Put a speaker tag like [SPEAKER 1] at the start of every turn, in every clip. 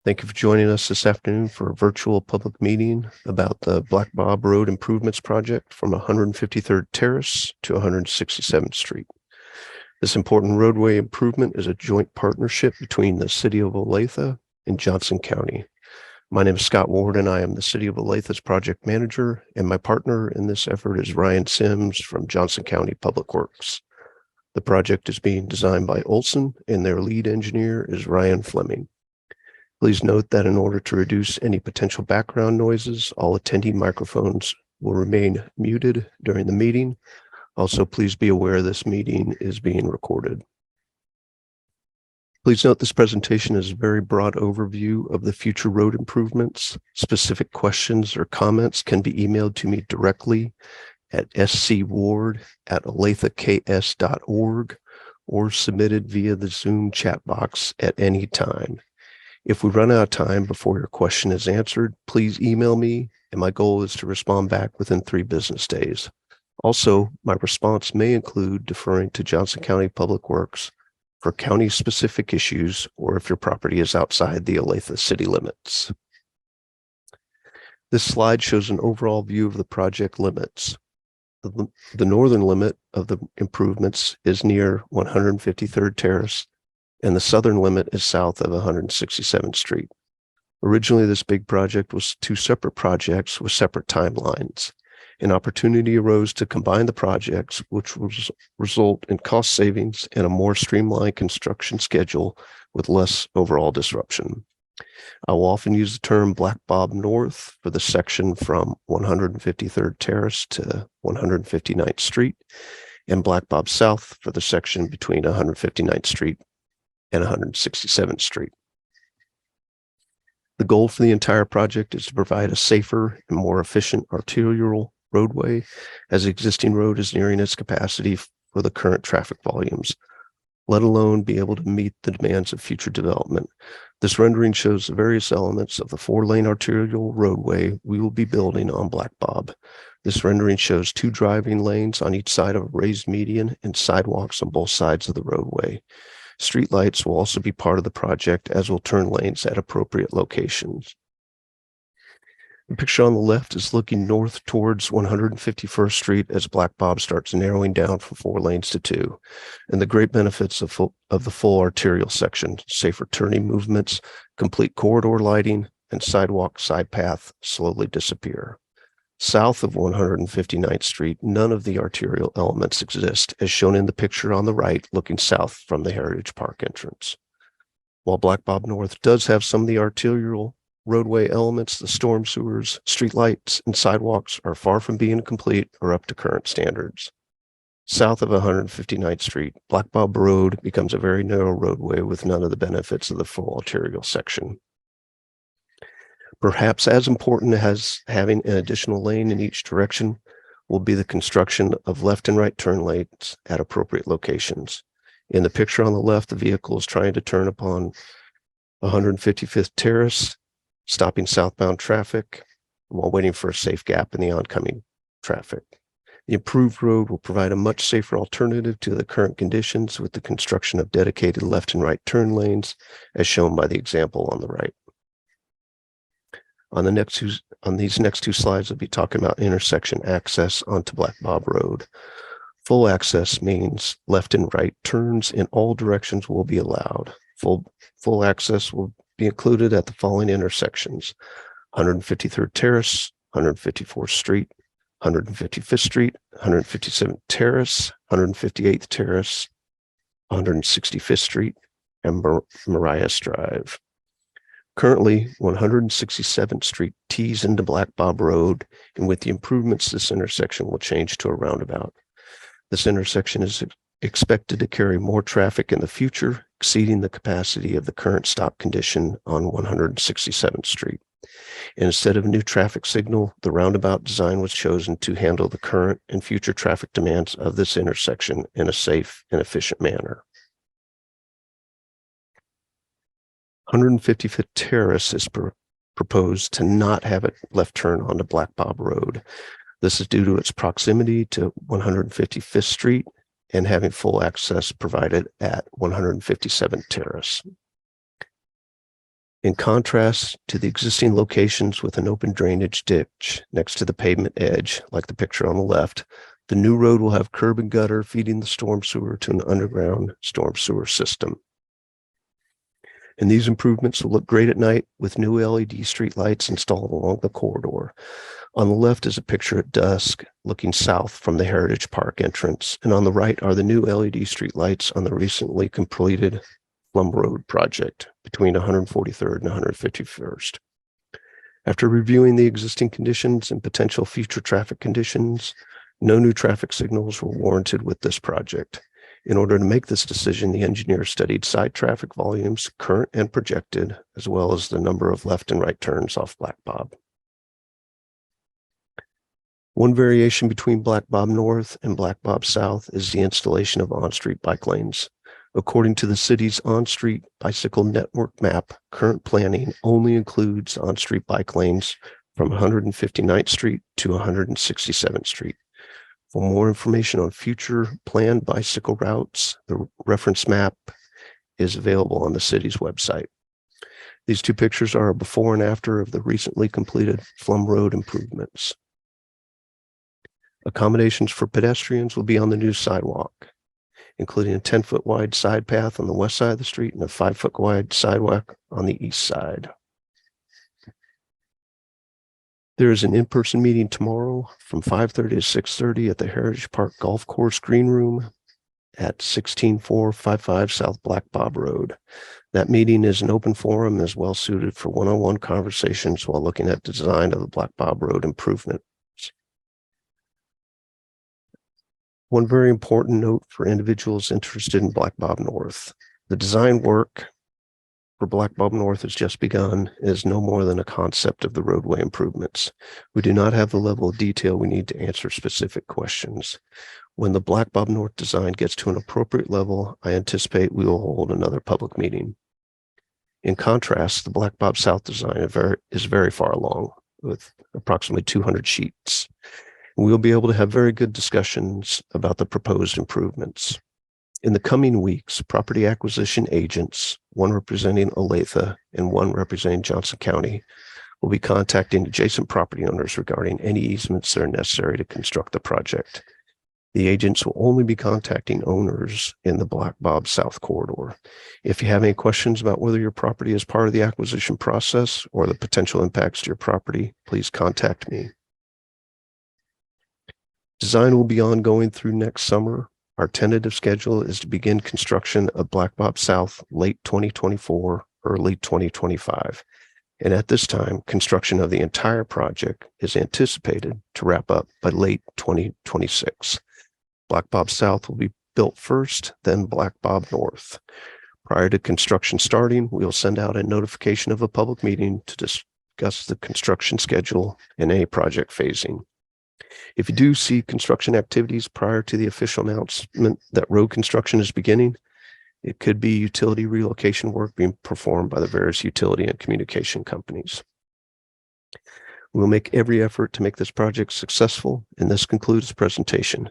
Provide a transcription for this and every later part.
[SPEAKER 1] Thank you for joining us this afternoon for a virtual public meeting about the Black Bob Road Improvements Project from 153rd Terrace to 167th Street. This important roadway improvement is a joint partnership between the City of Olathe and Johnson County. My name is Scott Ward, and I am the City of Olathe's project manager, and my partner in this effort is Ryan Sims from Johnson County Public Works. The project is being designed by Olson, and their lead engineer is Ryan Fleming. Please note that in order to reduce any potential background noises, all attendee microphones will remain muted during the meeting. Also, please be aware this meeting is being recorded. Please note this presentation is a very broad overview of the future road improvements. Specific questions or comments can be emailed to me directly at scward@olathe.ks.org or submitted via the Zoom chat box at any time. If we run out of time before your question is answered, please email me, and my goal is to respond back within 3 business days. Also, my response may include deferring to Johnson County Public Works for county-specific issues or if your property is outside the Olathe city limits. This slide shows an overall view of the project limits. The northern limit of the improvements is near 153rd Terrace, and the southern limit is south of 167th Street. Originally, this big project was 2 separate projects with separate timelines. An opportunity arose to combine the projects, which will result in cost savings and a more streamlined construction schedule with less overall disruption. I will often use the term Black Bob North for the section from 153rd Terrace to 159th Street, and Black Bob South for the section between 159th Street and 167th Street. The goal for the entire project is to provide a safer and more efficient arterial roadway, as the existing road is nearing its capacity for the current traffic volumes, let alone be able to meet the demands of future development. This rendering shows the various elements of the 4-lane arterial roadway we will be building on Black Bob. This rendering shows 2 driving lanes on each side of a raised median and sidewalks on both sides of the roadway. Streetlights will also be part of the project, as will turn lanes at appropriate locations. The picture on the left is looking north towards 151st Street as Black Bob starts narrowing down from 4 lanes to 2, and the great benefits of the full arterial section: safer turning movements, complete corridor lighting, and sidewalk side path slowly disappear. South of 159th Street, none of the arterial elements exist, as shown in the picture on the right, looking south from the Heritage Park entrance. While Black Bob North does have some of the arterial roadway elements, the storm sewers, streetlights, and sidewalks are far from being complete or up to current standards. South of 159th Street, Black Bob Road becomes a very narrow roadway with none of the benefits of the full arterial section. Perhaps as important as having an additional lane in each direction will be the construction of left and right turn lanes at appropriate locations. In the picture on the left, the vehicle is trying to turn upon 155th Terrace, stopping southbound traffic while waiting for a safe gap in the oncoming traffic. The improved road will provide a much safer alternative to the current conditions with the construction of dedicated left and right turn lanes, as shown by the example on the right. On these next 2 slides, I'll be talking about intersection access onto Black Bob Road. Full access means left and right turns in all directions will be allowed. Full access will be included at the following intersections: 153rd Terrace, 154th Street, 155th Street, 157th Terrace, 158th Terrace, 165th Street, and Marias Drive. Currently, 167th Street tees into Black Bob Road, and with the improvements, this intersection will change to a roundabout. This intersection is expected to carry more traffic in the future, exceeding the capacity of the current stop condition on 167th Street. Instead of a new traffic signal, the roundabout design was chosen to handle the current and future traffic demands of this intersection in a safe and efficient manner. 155th Terrace is proposed to not have a left turn onto Black Bob Road. This is due to its proximity to 155th Street and having full access provided at 157th Terrace. In contrast to the existing locations with an open drainage ditch next to the pavement edge, like the picture on the left, the new road will have curb and gutter feeding the storm sewer to an underground storm sewer system. And these improvements will look great at night with new LED street lights installed along the corridor. On the left is a picture at dusk looking south from the Heritage Park entrance, and on the right are the new LED street lights on the recently completed Plum Road project between 143rd and 151st. After reviewing the existing conditions and potential future traffic conditions, no new traffic signals were warranted with this project. In order to make this decision, the engineer studied side traffic volumes, current and projected, as well as the number of left and right turns off Black Bob. One variation between Black Bob North and Black Bob South is the installation of on-street bike lanes. According to the city's on-street bicycle network map, current planning only includes on-street bike lanes from 159th Street to 167th Street. For more information on future planned bicycle routes, the reference map is available on the city's website. These two pictures are a before and after of the recently completed Plum Road improvements. Accommodations for pedestrians will be on the new sidewalk, including a 10-foot wide side path on the west side of the street and a 5-foot wide sidewalk on the east side. There is an in-person meeting tomorrow from 5:30 to 6:30 at the Heritage Park Golf Course Green Room at 16455 South Black Bob Road. That meeting is an open forum and is well suited for one-on-one conversations while looking at the design of the Black Bob Road improvement. One very important note for individuals interested in Black Bob North. The design work for Black Bob North has just begun and is no more than a concept of the roadway improvements. We do not have the level of detail we need to answer specific questions. When the Black Bob North design gets to an appropriate level, I anticipate we will hold another public meeting. In contrast, the Black Bob South design is very far along with approximately 200 sheets. We'll be able to have very good discussions about the proposed improvements. In the coming weeks, property acquisition agents, one representing Olathe and one representing Johnson County, will be contacting adjacent property owners regarding any easements that are necessary to construct the project. The agents will only be contacting owners in the Black Bob South corridor. If you have any questions about whether your property is part of the acquisition process or the potential impacts to your property, please contact me. Design will be ongoing through next summer. Our tentative schedule is to begin construction of Black Bob South late 2024, early 2025. And at this time, construction of the entire project is anticipated to wrap up by late 2026. Black Bob South will be built first, then Black Bob North. Prior to construction starting, we will send out a notification of a public meeting to discuss the construction schedule and any project phasing. If you do see construction activities prior to the official announcement that road construction is beginning, it could be utility relocation work being performed by the various utility and communication companies. We'll make every effort to make this project successful, and this concludes the presentation.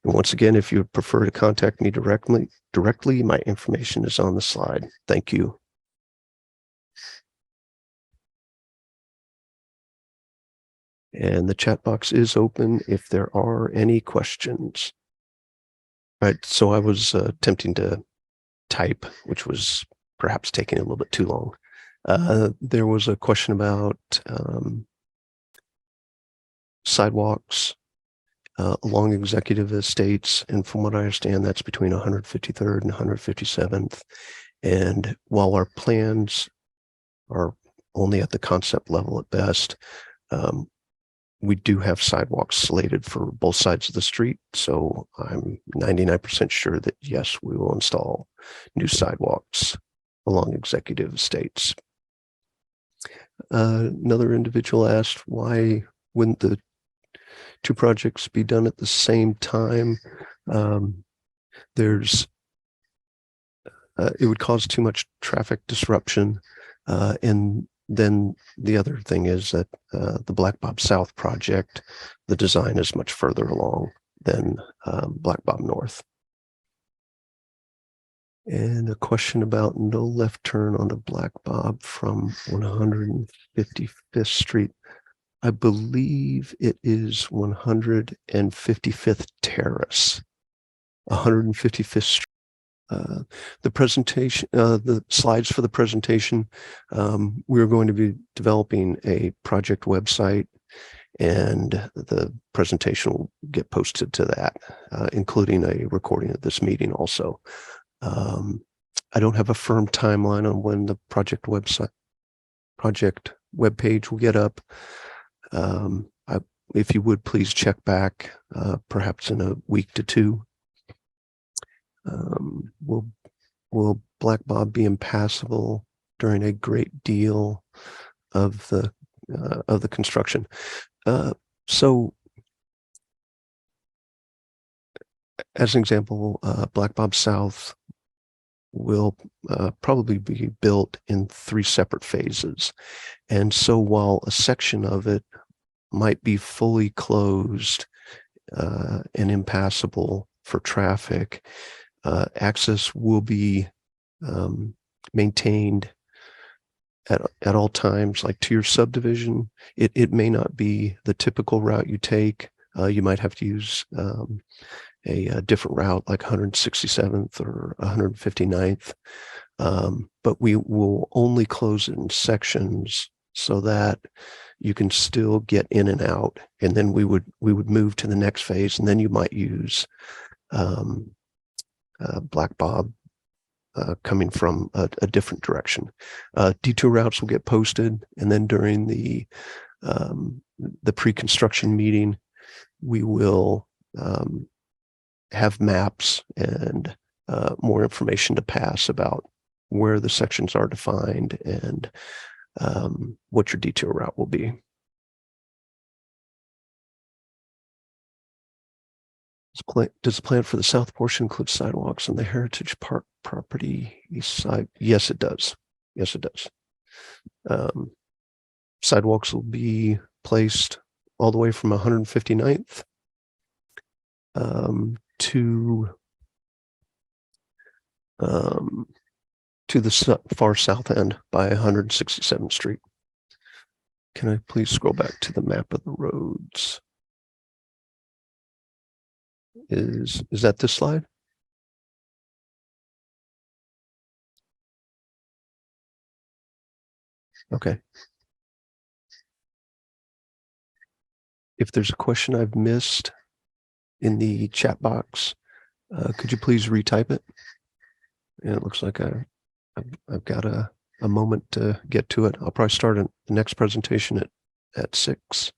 [SPEAKER 1] And once again, if you would prefer to contact me directly, my information is on the slide. Thank you. And the chat box is open if there are any questions. All right, so I was attempting to type, which was perhaps taking a little bit too long. There was a question about sidewalks along executive estates, and from what I understand, that's between 153rd and 157th. And while our plans are only at the concept level at best, we do have sidewalks slated for both sides of the street. So I'm 99% sure that yes, we will install new sidewalks along executive estates. Another individual asked, why wouldn't the two projects be done at the same time? It would cause too much traffic disruption. And then the other thing is that the Black Bob South project, the design is much further along than Black Bob North. And a question about no left turn on the Black Bob from 155th Street. I believe it is 155th Terrace, 155th Street. The presentation, the slides for the presentation, we're going to be developing a project website, and the presentation will get posted to that, including a recording of this meeting also. I don't have a firm timeline on when the project webpage will get up. If you would please check back, perhaps in a week to two. Will Black Bob be impassable during a great deal of the construction? So, as an example, Black Bob South will probably be built in 3 separate phases. And so while a section of it might be fully closed and impassable for traffic, access will be maintained at all times, like to your subdivision. It may not be the typical route you take. You might have to use a different route, like 167th or 159th. But we will only close it in sections so that you can still get in and out. And then we would move to the next phase, and then you might use Black Bob coming from a different direction. Detour routes will get posted, and then during the pre-construction meeting, we will have maps and more information to pass about where the sections are defined and what your detour route will be. Does the plan for the south portion include sidewalks on the Heritage Park property east side? Yes, it does. Yes, it does. Sidewalks will be placed all the way from 159th to the far south end by 167th Street. Can I please scroll back to the map of the roads? Is that this slide? Okay. If there's a question I've missed in the chat box, could you please retype it? And it looks like I've got a moment to get to it. I'll probably start the next presentation at 6.